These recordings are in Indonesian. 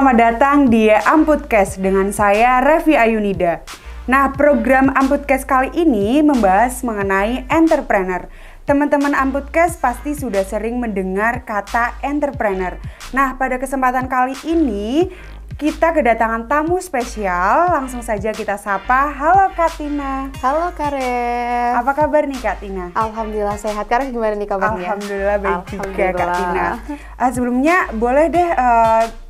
selamat datang di Amputcast dengan saya Revi Ayunida. Nah, program Amputcast kali ini membahas mengenai entrepreneur. Teman-teman Amputcast pasti sudah sering mendengar kata entrepreneur. Nah, pada kesempatan kali ini kita kedatangan tamu spesial. Langsung saja kita sapa. Halo Kak Tina. Halo Kak Rev. Apa kabar nih Kak Tina? Alhamdulillah sehat. Kak Rev gimana nih kabarnya? Alhamdulillah baik juga Kak Tina. Sebelumnya boleh deh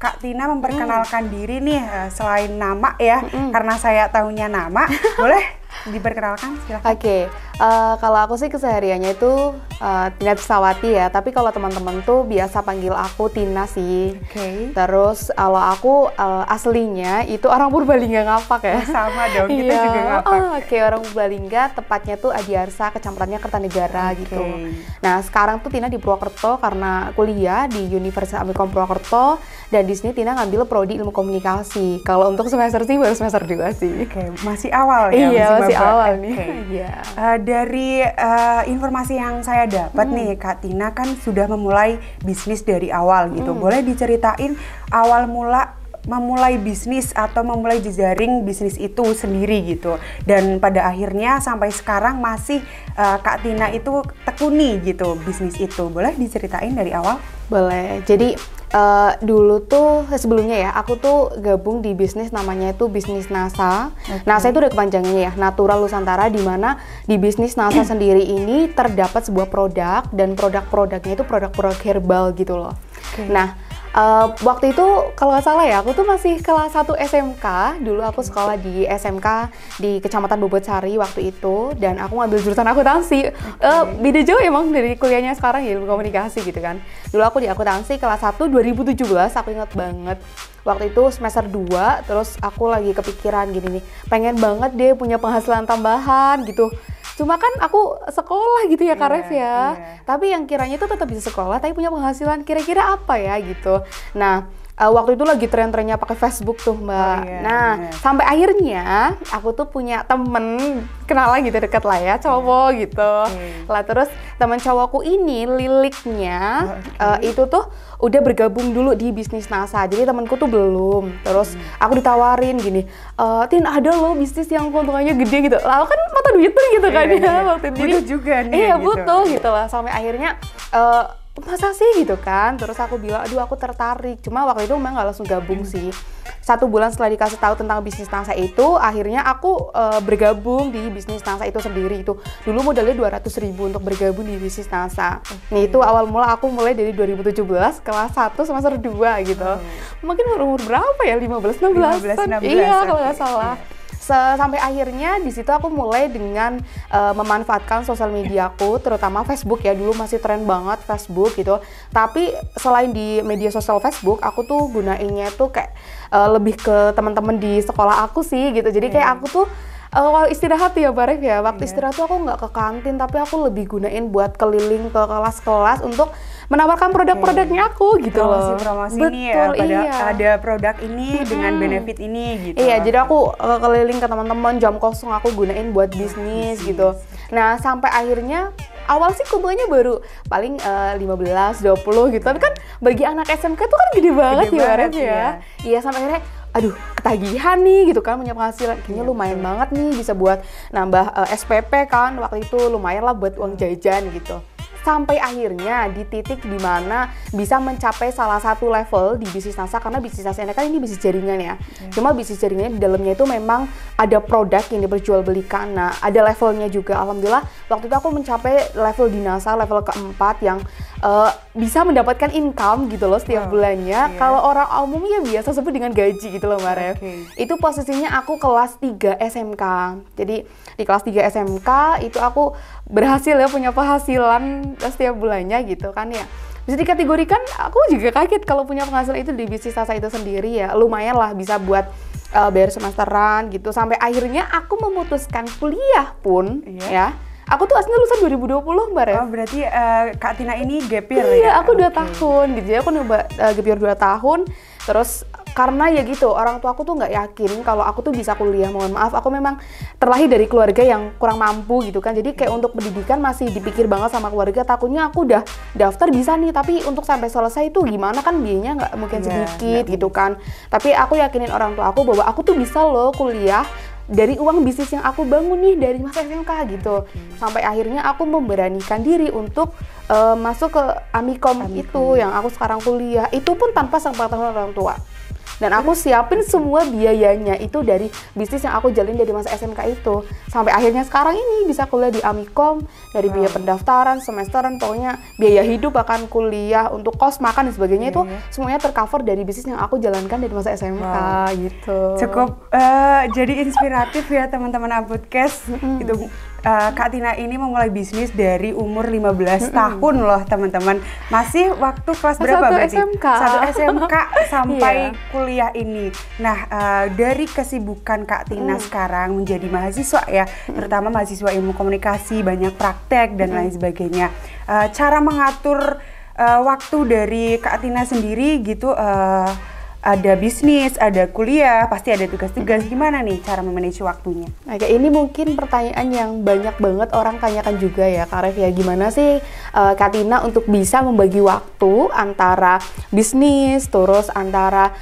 Kak Tina memperkenalkan diri nih selain nama ya. Karena saya tahunya nama. Boleh diperkenalkan silakan. Oke, kalau aku sih kesehariannya itu Tina Trisawati ya. Tapi kalau teman-teman tuh biasa panggil aku Tina sih. Oke. Terus kalau aku aslinya itu orang Purbalingga Ngapak ya. Sama dong, kita juga Ngapak. Oke, orang Purbalingga, tepatnya tuh Adiarsa, kecamatannya Kertanegara gitu. Nah, sekarang tuh Tina di Purwokerto karena kuliah di Universitas Amikom Purwokerto, dan di sini Tina ngambil prodi Ilmu Komunikasi. Kalau untuk semester sih baru semester 2 sih. Oke, masih awal ya. Iya, masih awal nih. Iya. Dari informasi yang saya dapat nih, Kak Tina kan sudah memulai bisnis dari awal gitu. Boleh diceritain awal mula memulai bisnis atau memulai jejaring bisnis itu sendiri gitu, dan pada akhirnya sampai sekarang masih Kak Tina itu tekuni gitu bisnis itu. Boleh diceritain dari awal? Boleh. Jadi dulu tuh sebelumnya ya, aku tuh gabung di bisnis namanya itu bisnis NASA. NASA itu udah kepanjangannya ya, Natural Nusantara, di mana di bisnis NASA sendiri ini terdapat sebuah produk, dan produk-produknya itu produk-produk herbal gitu loh. Nah, waktu itu kalau nggak salah ya, aku tuh masih kelas 1 SMK. Dulu aku sekolah di SMK di Kecamatan Bobotsari waktu itu, dan aku ngambil jurusan akuntansi. Beda jauh emang dari kuliahnya sekarang ya, ilmu komunikasi gitu kan. Dulu aku di akuntansi kelas 1 2017, aku ingat banget. Waktu itu semester 2, terus aku lagi kepikiran gini nih, pengen banget deh punya penghasilan tambahan gitu. Cuma kan aku sekolah gitu ya Kak Rev ya. Tapi yang kiranya itu tetap bisa sekolah tapi punya penghasilan, kira-kira apa ya gitu. Nah, waktu itu lagi tren-trennya pakai Facebook tuh Mbak. Sampai akhirnya aku tuh punya temen kenalan gitu, deket lah ya, cowok gitu. Lah terus temen cowokku ini liliknya itu tuh udah bergabung dulu di bisnis NASA. Jadi temanku tuh belum. Terus aku ditawarin gini, Tin ada loh bisnis yang keuntungannya gede gitu. Lalu kan mata duit tuh gitu kan ya waktu itu. Butuh juga nih. Iya gitu. Butuh gitu lah. Sampai akhirnya masa sih gitu kan, terus aku bilang aduh aku tertarik, cuma waktu itu memang nggak langsung gabung sih. 1 bulan setelah dikasih tahu tentang bisnis NASA itu, akhirnya aku bergabung di bisnis NASA itu sendiri. Itu dulu modalnya 200.000 untuk bergabung di bisnis NASA. Nih itu awal mula aku mulai dari 2017 kelas 1 semester 2 gitu. Mungkin umur berapa ya, 15-16 iya kalau nggak salah. Sampai akhirnya di situ aku mulai dengan memanfaatkan sosial mediaku, terutama Facebook ya. Dulu masih tren banget Facebook gitu. Tapi selain di media sosial Facebook, aku tuh gunainnya tuh kayak lebih ke teman-teman di sekolah aku sih gitu. Jadi kayak aku tuh istirahat ya Mbak Rev ya, waktu istirahat tuh aku nggak ke kantin, tapi aku lebih gunain buat keliling ke kelas-kelas untuk menawarkan produk-produknya aku gitu loh. Promosi ini ya, ada produk ini dengan benefit ini gitu. Iya, jadi aku keliling ke teman-teman, jam kosong aku gunain buat bisnis gitu. Nah, sampai akhirnya awal sih keuntungannya baru paling 15-20 gitu. Tapi kan bagi anak SMK itu kan gede banget ya Mbak Rev ya. Iya, sampai akhirnya aduh ketagihan nih gitu kan, punya penghasilan kayaknya lumayan banget nih, bisa buat nambah SPP kan, waktu itu lumayan lah buat uang jajan gitu. Sampai akhirnya di titik dimana bisa mencapai salah satu level di bisnis NASA, karena bisnis NASA ini kan ini bisnis jaringan ya. Cuma bisnis jaringannya di dalamnya itu memang ada produk yang diperjualbelikan. Nah, ada levelnya juga. Alhamdulillah waktu itu aku mencapai level di NASA, level keempat yang bisa mendapatkan income gitu loh setiap bulannya. Kalau orang umum ya biasa sebut dengan gaji gitu loh Mbak Rev. Itu posisinya aku kelas 3 SMK. Jadi di kelas 3 SMK itu aku berhasil ya punya penghasilan setiap bulannya gitu kan ya. Bisa dikategorikan aku juga kaget kalau punya penghasilan itu di bisnis NASA itu sendiri ya. Lumayan lah bisa buat bayar semesteran gitu. Sampai akhirnya aku memutuskan kuliah pun ya. Aku tuh aslinya lulusan 2020 Mbak Rev. Oh berarti Kak Tina ini gap year ya? Iya, aku 2 tahun gitu. Jadi aku nyoba gap year 2 tahun. Terus karena ya gitu, orang tua aku tuh nggak yakin kalau aku tuh bisa kuliah. Mohon maaf, aku memang terlahir dari keluarga yang kurang mampu gitu kan. Jadi kayak untuk pendidikan masih dipikir banget sama keluarga, takutnya aku udah daftar bisa nih, tapi untuk sampai selesai itu gimana, kan biayanya nggak mungkin sedikit gitu kan. Tapi aku yakinin orang tua aku bahwa aku tuh bisa loh kuliah dari uang bisnis yang aku bangun nih dari masa SMK gitu. Sampai akhirnya aku memberanikan diri untuk masuk ke Amikom itu yang aku sekarang kuliah. Itu pun tanpa sepengetahuan orang tua. Dan aku siapin semua biayanya itu dari bisnis yang aku jalin dari masa SMK itu. Sampai akhirnya sekarang ini bisa kuliah di Amikom, dari biaya pendaftaran, semesteran, pokoknya biaya hidup, bahkan kuliah, untuk kos, makan, dan sebagainya itu semuanya tercover dari bisnis yang aku jalankan dari masa SMK gitu. Cukup jadi inspiratif ya teman-teman Abudcast. Itu Kak Tina ini memulai bisnis dari umur 15 tahun loh teman-teman. Masih waktu kelas berapa berarti? Satu SMK sampai kuliah ini. Nah, dari kesibukan Kak Tina sekarang menjadi mahasiswa ya, terutama mahasiswa ilmu komunikasi, banyak praktek dan lain sebagainya. Cara mengatur waktu dari Kak Tina sendiri gitu, ada bisnis, ada kuliah, pasti ada tugas-tugas. Gimana nih cara memanage waktunya? Oke, ini mungkin pertanyaan yang banyak banget orang tanyakan juga ya, Kak Ref ya. Gimana sih Kak Tina untuk bisa membagi waktu antara bisnis, terus antara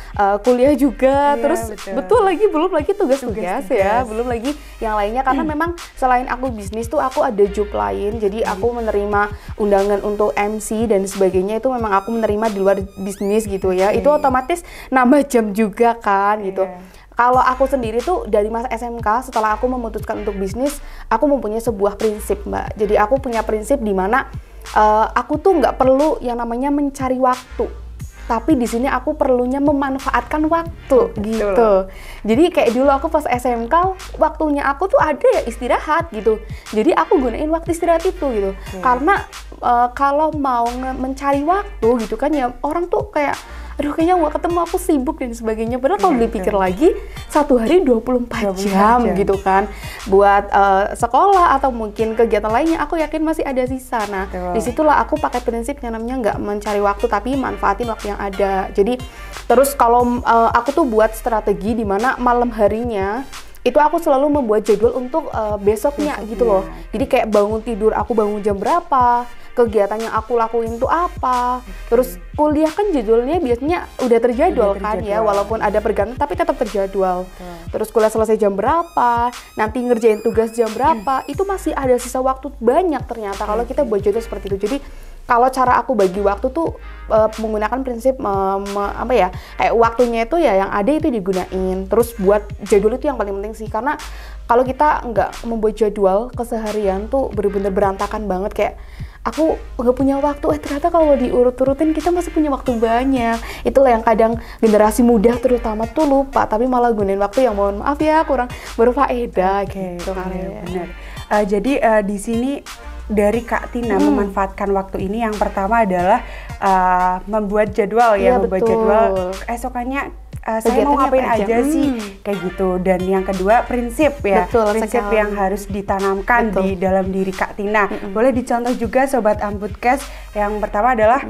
kuliah juga, terus betul lagi belum lagi tugas-tugas ya, belum lagi yang lainnya. Karena memang selain aku bisnis tuh aku ada job lain, jadi aku menerima undangan untuk MC dan sebagainya, itu memang aku menerima di luar bisnis gitu ya. Itu otomatis nambah jam juga kan gitu. Kalau aku sendiri tuh dari masa SMK, setelah aku memutuskan untuk bisnis, aku mempunyai sebuah prinsip, Mbak. Jadi aku punya prinsip di mana aku tuh nggak perlu yang namanya mencari waktu, tapi di sini aku perlunya memanfaatkan waktu gitu. Jadi kayak dulu aku pas SMK, waktunya aku tuh ada ya istirahat gitu. Jadi aku gunain waktu istirahat itu gitu. Karena kalau mau mencari waktu gitu kan ya, orang tuh kayak aduh kayaknya gak ketemu, aku sibuk dan sebagainya. Padahal kalau dipikir lagi, satu hari 24 jam gitu kan. Buat sekolah atau mungkin kegiatan lainnya, aku yakin masih ada sisa. Nah, disitulah aku pakai prinsip yang namanya nggak mencari waktu, tapi manfaatin waktu yang ada. Jadi, terus kalau aku tuh buat strategi di mana malam harinya, itu aku selalu membuat jadwal untuk besoknya gitu loh. Jadi kayak bangun tidur, aku bangun jam berapa, kegiatan yang aku lakuin tuh apa. Terus kuliah kan jadwalnya biasanya udah terjadwal kan ya, walaupun ada pergantian tapi tetap terjadwal. Terus kuliah selesai jam berapa, nanti ngerjain tugas jam berapa, itu masih ada sisa waktu banyak ternyata kalau kita buat jadwal seperti itu. Jadi kalau cara aku bagi waktu tuh menggunakan prinsip apa ya, kayak waktunya itu ya yang ada itu digunain. Terus buat jadwal itu yang paling penting sih, karena kalau kita nggak membuat jadwal keseharian tuh bener-bener berantakan banget. Kayak aku nggak punya waktu, ternyata kalau diurut-urutin kita masih punya waktu banyak. Itulah yang kadang generasi muda terutama tuh lupa, tapi malah gunain waktu yang mohon maaf ya kurang berfaedah gitu kan. Benar. Jadi di sini dari Kak Tina memanfaatkan waktu ini, yang pertama adalah membuat jadwal ya, membuat jadwal esokannya saya mau ngapain aja sih kayak gitu. Dan yang kedua prinsip ya, prinsip yang harus ditanamkan di dalam diri Kak Tina. Boleh dicontoh juga Sobat Ambudcast. Yang pertama adalah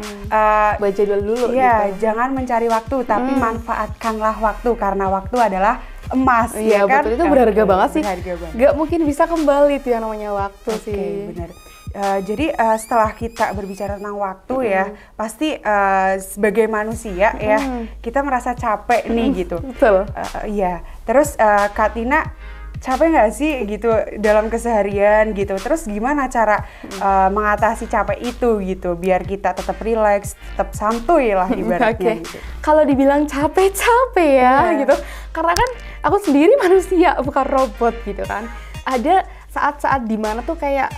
buat jadwal dulu ya, jangan mencari waktu tapi manfaatkanlah waktu, karena waktu adalah emas. Iya kan? betul, itu berharga banget sih. Gak mungkin bisa kembali tuh yang namanya waktu sih. Benar. Jadi setelah kita berbicara tentang waktu ya, pasti sebagai manusia ya, kita merasa capek nih gitu. Betul. Iya. Terus Kak Tina capek nggak sih gitu dalam keseharian gitu? Terus gimana cara mengatasi capek itu gitu, biar kita tetap rileks, tetap santuy lah ibaratnya. Gitu. Kalau dibilang capek-capek ya gitu, karena kan aku sendiri manusia bukan robot gitu kan. Ada saat-saat dimana tuh kayak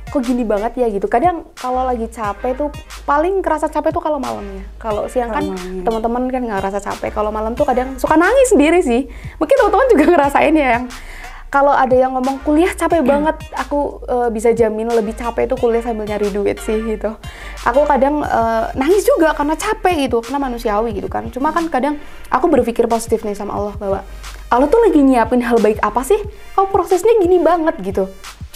kok gini banget ya gitu. Kadang kalau lagi capek tuh paling kerasa capek tuh kalau malamnya. Kalau siang kan teman-teman kan nggak ngerasa capek. Kalau malam tuh kadang suka nangis sendiri sih. Mungkin teman-teman juga ngerasain ya, yang kalau ada yang ngomong kuliah capek banget, aku bisa jamin lebih capek itu kuliah sambil nyari duit sih gitu. Aku kadang nangis juga karena capek gitu, karena manusiawi gitu kan. Cuma kan kadang aku berpikir positif nih sama Allah, bahwa Allah tuh lagi nyiapin hal baik apa sih? Kok prosesnya gini banget gitu.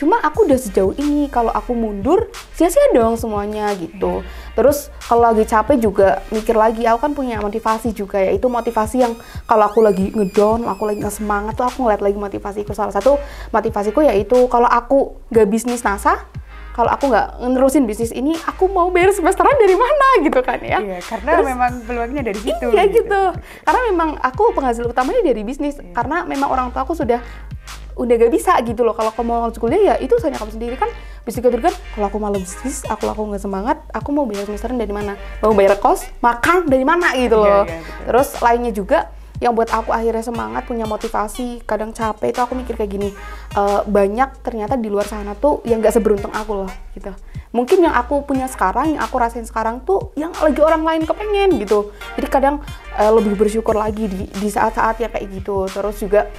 Cuma aku udah sejauh ini, kalau aku mundur sia-sia dong semuanya gitu. Terus kalau lagi capek juga mikir lagi, aku kan punya motivasi juga ya. Itu motivasi yang kalau aku lagi ngedown, aku lagi nggak semangat tuh aku ngeliat lagi motivasiku. Salah satu motivasiku yaitu kalau aku nggak bisnis NASA, kalau aku nggak nerusin bisnis ini, aku mau bayar semesteran dari mana gitu kan ya? Iya, karena terus, memang peluangnya dari situ. Iya gitu. Karena memang aku penghasil utamanya dari bisnis. Iya. Karena memang orang tua aku udah gak bisa gitu loh. Kalau kamu mau lanjut kuliah ya itu urusannya kamu sendiri kan. Bisa kan kalau aku malah bisnis, aku nggak semangat, aku mau bayar semesteran dari mana? Mau bayar kos, makan dari mana gitu loh. Iya, terus lainnya juga yang buat aku akhirnya semangat, punya motivasi, kadang capek itu aku mikir kayak gini, banyak ternyata di luar sana tuh yang gak seberuntung aku loh gitu. Mungkin yang aku punya sekarang, yang aku rasain sekarang tuh yang lagi orang lain kepengen gitu. Jadi kadang lebih bersyukur lagi di saat-saat ya kayak gitu. Terus juga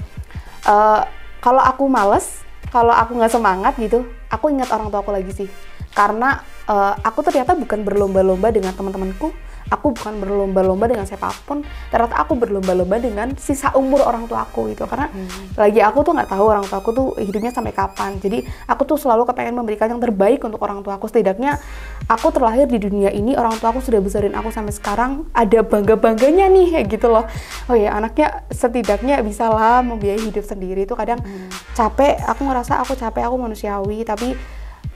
kalau aku males, kalau aku gak semangat gitu, aku ingat orang tua aku lagi sih. Karena aku ternyata bukan berlomba-lomba dengan teman-temanku, aku bukan berlomba-lomba dengan siapapun, ternyata aku berlomba-lomba dengan sisa umur orang tua aku gitu. Karena lagi aku tuh nggak tahu orang tua aku tuh hidupnya sampai kapan. Jadi aku tuh selalu kepengen memberikan yang terbaik untuk orang tua aku. Setidaknya aku terlahir di dunia ini, orang tua aku sudah besarin aku sampai sekarang, ada bangga-bangganya nih kayak gitu loh. Oh ya, anaknya setidaknya bisa lah membiayai hidup sendiri. Itu kadang capek, aku ngerasa aku capek, aku manusiawi, tapi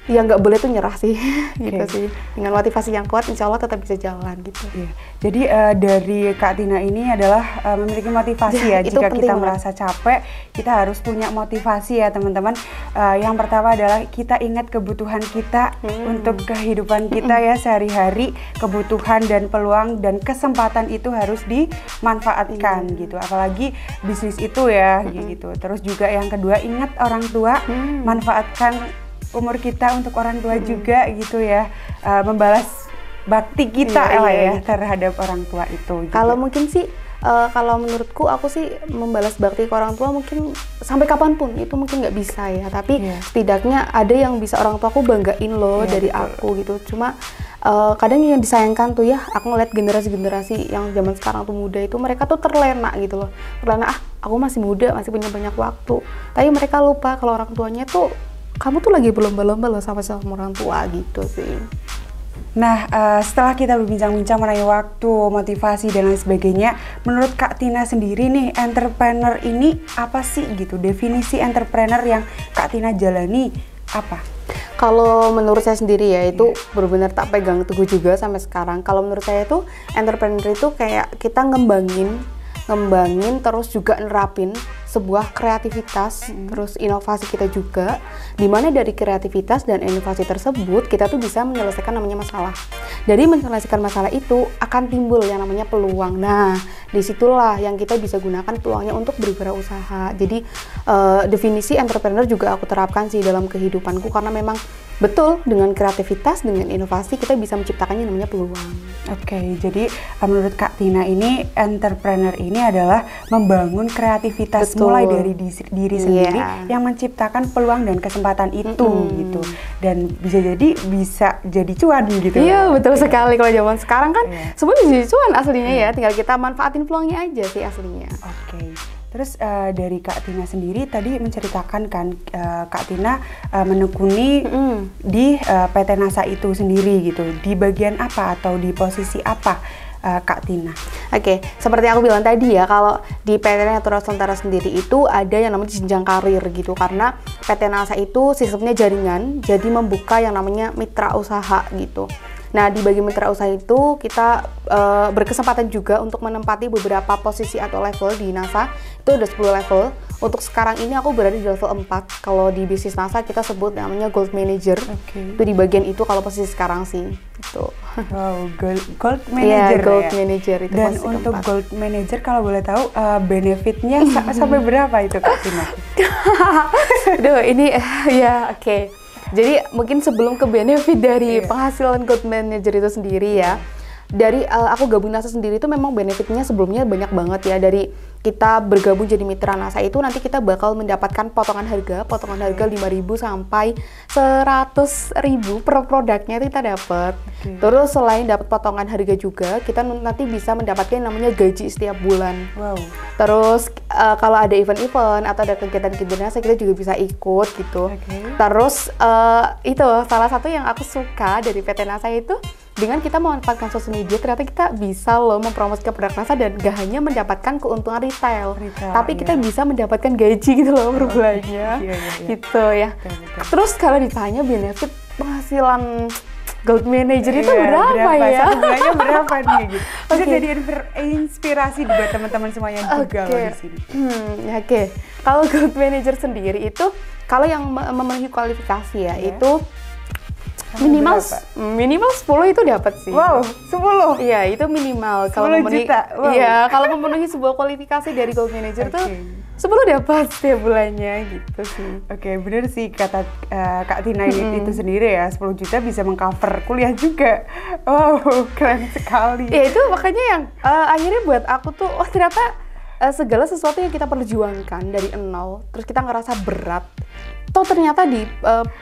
ya nggak boleh tuh nyerah sih, gitu sih. Dengan motivasi yang kuat, insya Allah tetap bisa jalan gitu. Iya. Jadi dari Kak Tina ini adalah memiliki motivasi ya. Jika kita merasa capek, kita harus punya motivasi ya teman-teman. Yang pertama adalah kita ingat kebutuhan kita untuk kehidupan kita ya sehari-hari. Kebutuhan dan peluang dan kesempatan itu harus dimanfaatkan gitu. Apalagi bisnis itu ya gitu. Terus juga yang kedua, ingat orang tua, manfaatkan umur kita untuk orang tua juga gitu ya, membalas bakti kita ya terhadap orang tua itu. Kalau mungkin sih, kalau menurutku aku sih membalas bakti ke orang tua mungkin sampai kapanpun itu mungkin nggak bisa ya. Tapi setidaknya ada yang bisa orang tua aku banggain loh dari aku gitu. Cuma kadang yang disayangkan tuh ya, aku ngeliat generasi-generasi yang zaman sekarang tuh muda itu mereka tuh terlena gitu loh. Terlena, aku masih muda, masih punya banyak waktu. Tapi mereka lupa kalau orang tuanya tuh, kamu tuh lagi berlomba-lomba loh sama orang tua gitu sih. Nah, setelah kita berbincang-bincang mengenai waktu, motivasi, dan lain sebagainya, menurut Kak Tina sendiri nih, entrepreneur ini apa sih gitu? Definisi entrepreneur yang Kak Tina jalani apa? Kalau menurut saya sendiri ya, itu benar-benar tak pegang teguh juga sampai sekarang. Kalau menurut saya itu, entrepreneur itu kayak kita ngembangin terus juga nerapin sebuah kreativitas, terus inovasi kita juga, dimana dari kreativitas dan inovasi tersebut kita tuh bisa menyelesaikan namanya masalah. Dari menyelesaikan masalah itu akan timbul yang namanya peluang. Nah, disitulah yang kita bisa gunakan peluangnya untuk berwirausaha. Jadi definisi entrepreneur juga aku terapkan sih dalam kehidupanku, karena memang betul dengan kreativitas, dengan inovasi kita bisa menciptakannya namanya peluang. Oke, jadi menurut Kak Tina ini entrepreneur ini adalah membangun kreativitas mulai dari diri sendiri yang menciptakan peluang dan kesempatan itu gitu. Dan bisa jadi cuan gitu. Iya, betul sekali. Kalau zaman sekarang kan semua bisa jadi cuan aslinya ya, tinggal kita manfaatin peluangnya aja sih aslinya. Oke. Terus dari Kak Tina sendiri tadi menceritakan kan Kak Tina menekuni di PT NASA itu sendiri gitu. Di bagian apa atau di posisi apa Kak Tina? Oke, seperti aku bilang tadi ya, kalau di PT Natura Nusantara sendiri itu ada yang namanya jenjang karir gitu. Karena PT NASA itu sistemnya jaringan, jadi membuka yang namanya mitra usaha gitu. Nah, di bagian mitra usaha itu kita berkesempatan juga untuk menempati beberapa posisi atau level di NASA. Itu ada 10 level. Untuk sekarang ini aku berada di level 4. Kalau di bisnis NASA kita sebut namanya Gold Manager. Itu di bagian itu kalau posisi sekarang sih. Gitu. Wow, Gold Manager ya? Gold Manager itu. Dan untuk keempat. Gold Manager kalau boleh tahu benefitnya sampai berapa itu Kak Tina? Duh, ini Jadi mungkin sebelum ke benefit dari penghasilan Gold Manager itu sendiri ya, dari aku gabung NASA sendiri itu memang benefitnya sebelumnya banyak banget ya. Dari kita bergabung jadi mitra NASA itu nanti kita bakal mendapatkan potongan harga 5.000 sampai 100.000 per produknya itu kita dapat. Terus selain dapat potongan harga juga, kita nanti bisa mendapatkan yang namanya gaji setiap bulan. Wow. Terus kalau ada event-event atau ada kegiatan-kegiatan NASA kita juga bisa ikut gitu. Terus itu salah satu yang aku suka dari PT NASA itu, dengan kita memanfaatkan sosial media, ternyata kita bisa loh mempromosikan produk NASA dan gak hanya mendapatkan keuntungan retail, tapi kita bisa mendapatkan gaji gitu loh per bulannya, gitu ya. Terus kalau ditanya benefit penghasilan Gold Manager itu berapa ya? Satu bulannya berapa nih gitu? Bisa jadi inspirasi buat teman-teman semuanya juga loh di sini. Kalau Gold Manager sendiri itu, kalau yang memenuhi kualifikasi ya, itu minimal 10 itu dapat sih. Wow, 10? Iya, itu minimal. 10 juta? Wow. Iya, kalau memenuhi sebuah kualifikasi dari Gold Manager tuh 10 dapat setiap bulannya gitu sih. Bener sih kata Kak Tina itu sendiri ya, 10 juta bisa mengcover kuliah juga. Wow, keren sekali. Ya itu makanya yang akhirnya buat aku tuh, ternyata segala sesuatu yang kita perjuangkan dari nol, terus kita ngerasa berat, toh ternyata di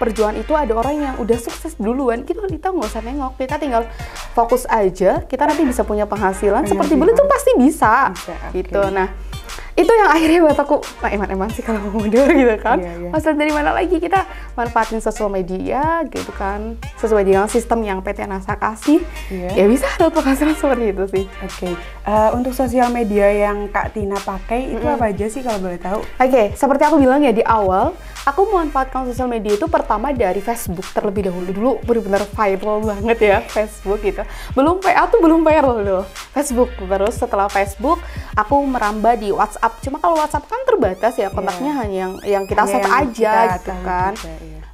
perjuangan itu ada orang yang udah sukses duluan, kita nggak usah nengok, kita tinggal fokus aja, kita nanti bisa punya penghasilan seperti beli tuh pasti bisa gitu. Nah itu yang akhirnya buat aku, eman sih kalau mau mundur gitu kan. Maksudnya dari mana lagi, kita manfaatin sosial media gitu kan, sesuai dengan sistem yang PT NASA kasih, ya bisa dapat penghasilan seperti itu sih. Untuk sosial media yang Kak Tina pakai itu apa aja sih kalau boleh tahu? Seperti aku bilang ya di awal, aku memanfaatkan sosial media itu pertama dari Facebook terlebih dahulu. Dulu benar-benar viral banget ya Facebook gitu. Belum PA tuh belum viral loh, Facebook. Terus setelah Facebook, aku merambah di WhatsApp. Cuma kalau WhatsApp kan terbatas ya, kontaknya hanya yang kita set aja gitu kan.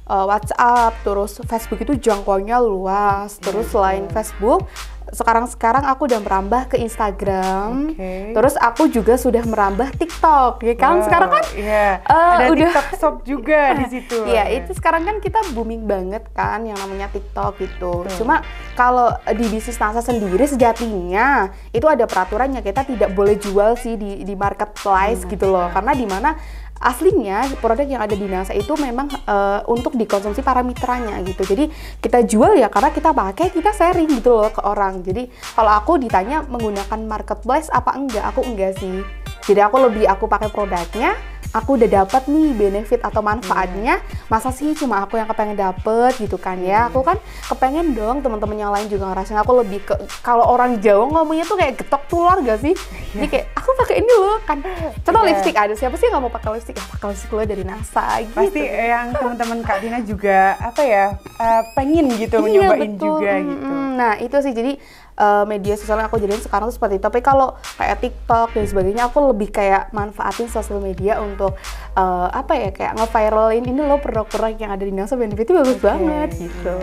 WhatsApp, terus Facebook itu jangkauannya luas. Terus selain Facebook, sekarang aku udah merambah ke Instagram. Terus aku juga sudah merambah TikTok, ya kan? Sekarang kan ada udah TikTok Shop juga di situ. Iya, itu sekarang kan kita booming banget kan yang namanya TikTok gitu. Cuma kalau di bisnis NASA sendiri sejatinya itu ada peraturannya, kita tidak boleh jual sih di marketplace gitu loh. Karena di mana aslinya produk yang ada di NASA itu memang untuk dikonsumsi para mitranya gitu. Jadi kita jual ya karena kita pakai, kita sharing gitu loh ke orang. Jadi kalau aku ditanya menggunakan marketplace apa enggak, aku enggak sih. Jadi aku pakai produknya, aku udah dapat nih benefit atau manfaatnya. Masa sih cuma aku yang kepengen dapet gitu kan ya. Aku kan kepengen dong teman-teman yang lain juga ngerasain. Aku lebih ke, kalau orang Jawa ngomongnya tuh kayak getok tular gak sih? Jadi kayak aku pakai ini loh kan. Contoh lipstick, ada siapa sih yang gak mau pakai lipstick? Pakai lipstick lo dari NASA gitu. Pasti yang teman-teman Kak Tina juga pengen gitu nyobain juga gitu. Nah itu sih, jadi media sosial yang aku jadiin sekarang tuh seperti itu. Tapi kalau kayak TikTok dan sebagainya, aku lebih kayak manfaatin sosial media untuk kayak nge-viralin ini loh produk-produk yang ada di NASA, benefitnya bagus banget gitu.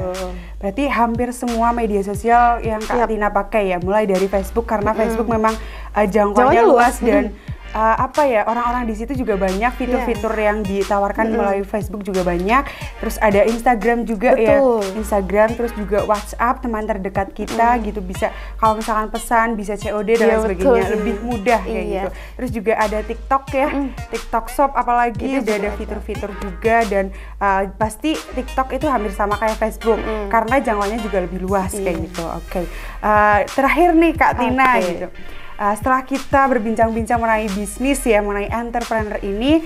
Berarti hampir semua media sosial yang Kak Tina pakai ya, mulai dari Facebook karena Facebook memang jangkauannya luas dan orang-orang di situ juga banyak, fitur-fitur yang ditawarkan melalui Facebook juga banyak. Terus ada Instagram juga ya, Instagram, terus juga WhatsApp, teman terdekat kita gitu, bisa kalau misalkan pesan bisa COD dan lain sebagainya, lebih mudah kayak gitu. Terus juga ada TikTok ya, TikTok Shop apalagi udah ada fitur-fitur juga, dan pasti TikTok itu hampir sama kayak Facebook karena jangkauannya juga lebih luas kayak gitu. Terakhir nih Kak Tina gitu. Setelah kita berbincang-bincang mengenai bisnis ya, mengenai entrepreneur ini,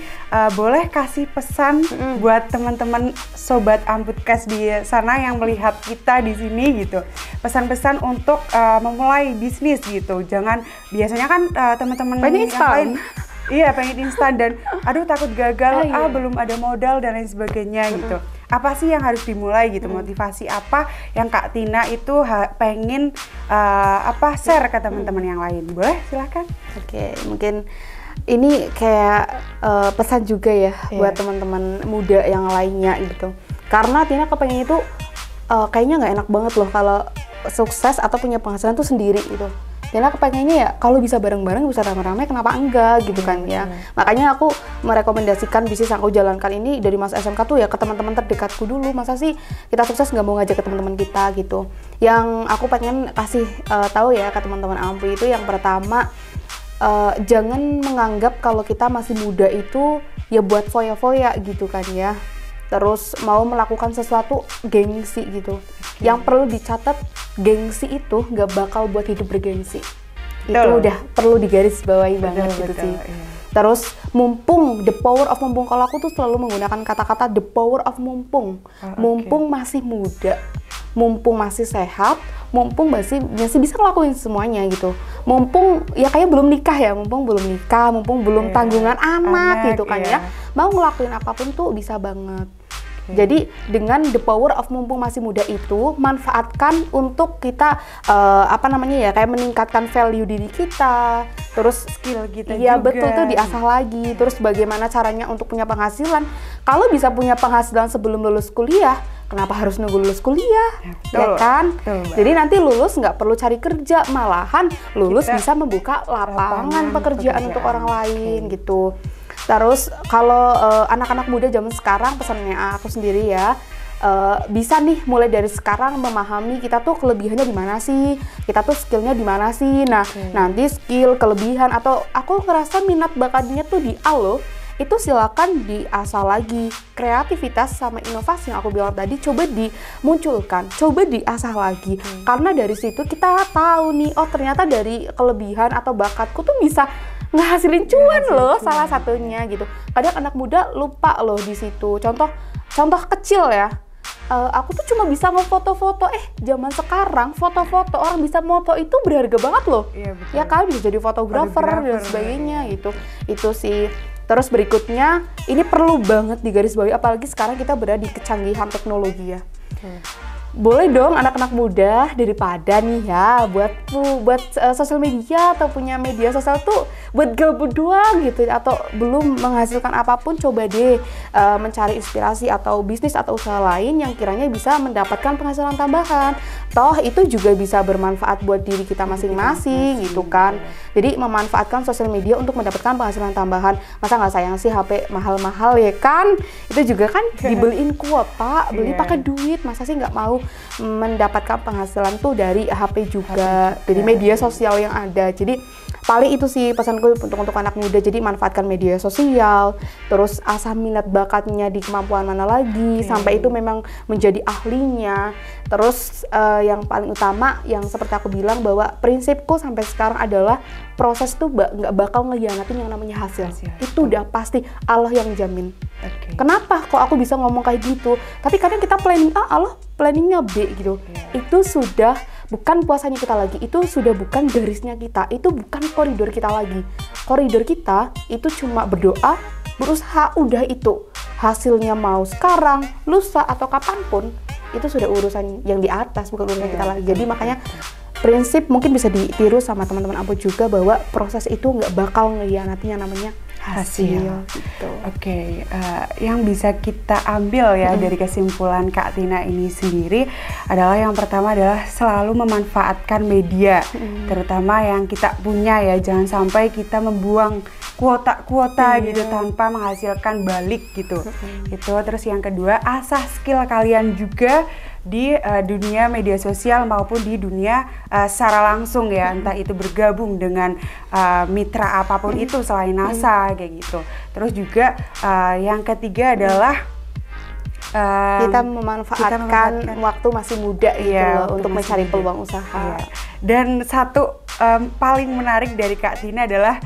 boleh kasih pesan buat teman-teman sobat Amputcast di sana yang melihat kita di sini gitu. Pesan-pesan untuk memulai bisnis gitu. Jangan, biasanya kan teman-teman yang lain pengen instan dan aduh takut gagal, belum ada modal dan lain sebagainya gitu. Apa sih yang harus dimulai gitu, motivasi apa yang Kak Tina itu pengen share ke teman-teman yang lain? Boleh, silakan. Mungkin ini kayak pesan juga ya buat teman-teman muda yang lainnya gitu. Karena Tina kepengen itu kayaknya nggak enak banget loh kalau sukses atau punya penghasilan tuh sendiri gitu. Tina kepengennya ya kalau bisa bareng-bareng, bisa rame-rame, kenapa enggak gitu kan ya. Makanya aku merekomendasikan bisnis yang aku jalankan ini dari masa SMK tuh ya ke teman-teman terdekatku dulu. Masa sih kita sukses nggak mau ngajak ke teman-teman kita gitu. Yang aku pengen kasih tahu ya ke teman-teman Ampuh itu yang pertama, jangan menganggap kalau kita masih muda itu ya buat foya-foya gitu kan ya. Terus mau melakukan sesuatu gengsi gitu. Yang perlu dicatat, gengsi itu nggak bakal buat hidup bergengsi. Itu udah perlu digarisbawahi banget gitu sih. Iya. Terus mumpung, the power of mumpung, kalau aku tuh selalu menggunakan kata-kata the power of mumpung. Mumpung masih muda, mumpung masih sehat, mumpung masih bisa ngelakuin semuanya gitu. Mumpung ya kayak belum nikah ya, mumpung belum tanggungan anak gitu kan ya. Mau ngelakuin apapun tuh bisa banget. Jadi dengan the power of mumpung masih muda itu manfaatkan untuk kita kayak meningkatkan value diri kita, terus skill kita juga. Betul tuh diasah lagi. Terus bagaimana caranya untuk punya penghasilan? Kalau bisa punya penghasilan sebelum lulus kuliah, kenapa harus nunggu lulus kuliah? Ya kan? Jadi nanti lulus nggak perlu cari kerja, malahan lulus bisa membuka lapangan pekerjaan untuk orang lain gitu. Terus kalau anak-anak muda zaman sekarang, pesannya aku sendiri ya, bisa nih mulai dari sekarang memahami kita tuh kelebihannya di mana sih, kita tuh skillnya di mana sih. Nah nanti skill, kelebihan atau aku ngerasa minat bakatnya tuh di A loh, itu silakan diasah lagi. Kreativitas sama inovasi yang aku bilang tadi coba dimunculkan, coba diasah lagi. Karena dari situ kita tahu nih, oh ternyata dari kelebihan atau bakatku tuh bisa ngehasilin cuan loh, salah satunya gitu. Kadang anak muda lupa loh di situ. Contoh kecil ya, aku tuh cuma bisa ngefoto-foto. Zaman sekarang foto-foto orang bisa moto itu berharga banget loh. Iya, betul. Ya kan, bisa jadi fotografer dan sebagainya gitu. Itu sih. Terus berikutnya, ini perlu banget digarisbawahi, apalagi sekarang kita berada di kecanggihan teknologi ya. Boleh dong anak-anak muda daripada nih ya buat sosial media atau punya media sosial tuh buat gabut doang gitu atau belum menghasilkan apapun, coba deh mencari inspirasi atau bisnis atau usaha lain yang kiranya bisa mendapatkan penghasilan tambahan. Toh itu juga bisa bermanfaat buat diri kita masing-masing gitu kan. Jadi memanfaatkan sosial media untuk mendapatkan penghasilan tambahan. Masa nggak sayang sih HP mahal-mahal ya kan? Itu juga kan dibeliin kuota, beli pakai duit. Masa sih nggak mau mendapatkan penghasilan tuh dari HP juga, dari media sosial yang ada. Jadi paling itu sih pesanku untuk anak muda. Jadi manfaatkan media sosial, terus asah minat bakatnya di kemampuan mana lagi, sampai itu memang menjadi ahlinya. Terus yang paling utama yang seperti aku bilang bahwa prinsipku sampai sekarang adalah proses tuh nggak bakal ngehianatin yang namanya hasil. Itu udah pasti Allah yang jamin. Kenapa kok aku bisa ngomong kayak gitu? Tapi kadang kita planning A, Allah planningnya B gitu. Itu sudah bukan puasanya kita lagi, itu sudah bukan garisnya kita, itu bukan koridor kita lagi. Koridor kita itu cuma berdoa, berusaha, udah itu. Hasilnya mau sekarang, lusa atau kapanpun, itu sudah urusan yang di atas, bukan urusan kita lagi. Jadi makanya prinsip mungkin bisa ditiru sama teman-teman Ampuh juga bahwa proses itu nggak bakal ngehianatin yang namanya hasil gitu. Yang bisa kita ambil ya dari kesimpulan Kak Tina ini sendiri adalah yang pertama adalah selalu memanfaatkan media, terutama yang kita punya ya, jangan sampai kita membuang kuota gitu tanpa menghasilkan balik gitu. Terus yang kedua, asah skill kalian juga di dunia media sosial maupun di dunia secara langsung ya, entah itu bergabung dengan mitra apapun itu selain NASA kayak gitu. Terus juga yang ketiga adalah kita memanfaatkan waktu masih muda gitu loh, untuk mencari peluang usaha. Dan satu paling menarik dari Kak Tina adalah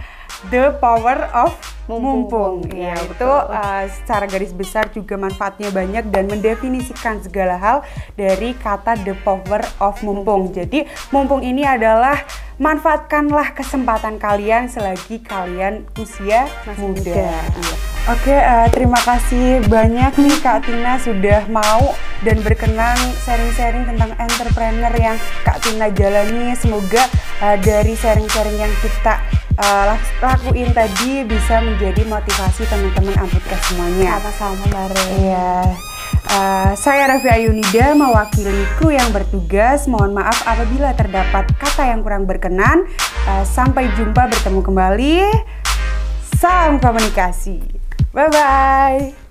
the power of mumpung. Itu secara garis besar juga manfaatnya banyak dan mendefinisikan segala hal dari kata the power of mumpung. Jadi mumpung ini adalah manfaatkanlah kesempatan kalian selagi kalian usia muda. Terima kasih banyak nih Kak Tina sudah mau dan berkenan sharing-sharing tentang entrepreneur yang Kak Tina jalani. Semoga dari sharing-sharing yang kita lakuin tadi bisa menjadi motivasi teman-teman Ampuhcast semuanya. Sama-sama Mbak Re. Saya Raffi Ayunida mewakili kru yang bertugas. Mohon maaf apabila terdapat kata yang kurang berkenan. Sampai jumpa, bertemu kembali. Salam komunikasi. Bye-bye.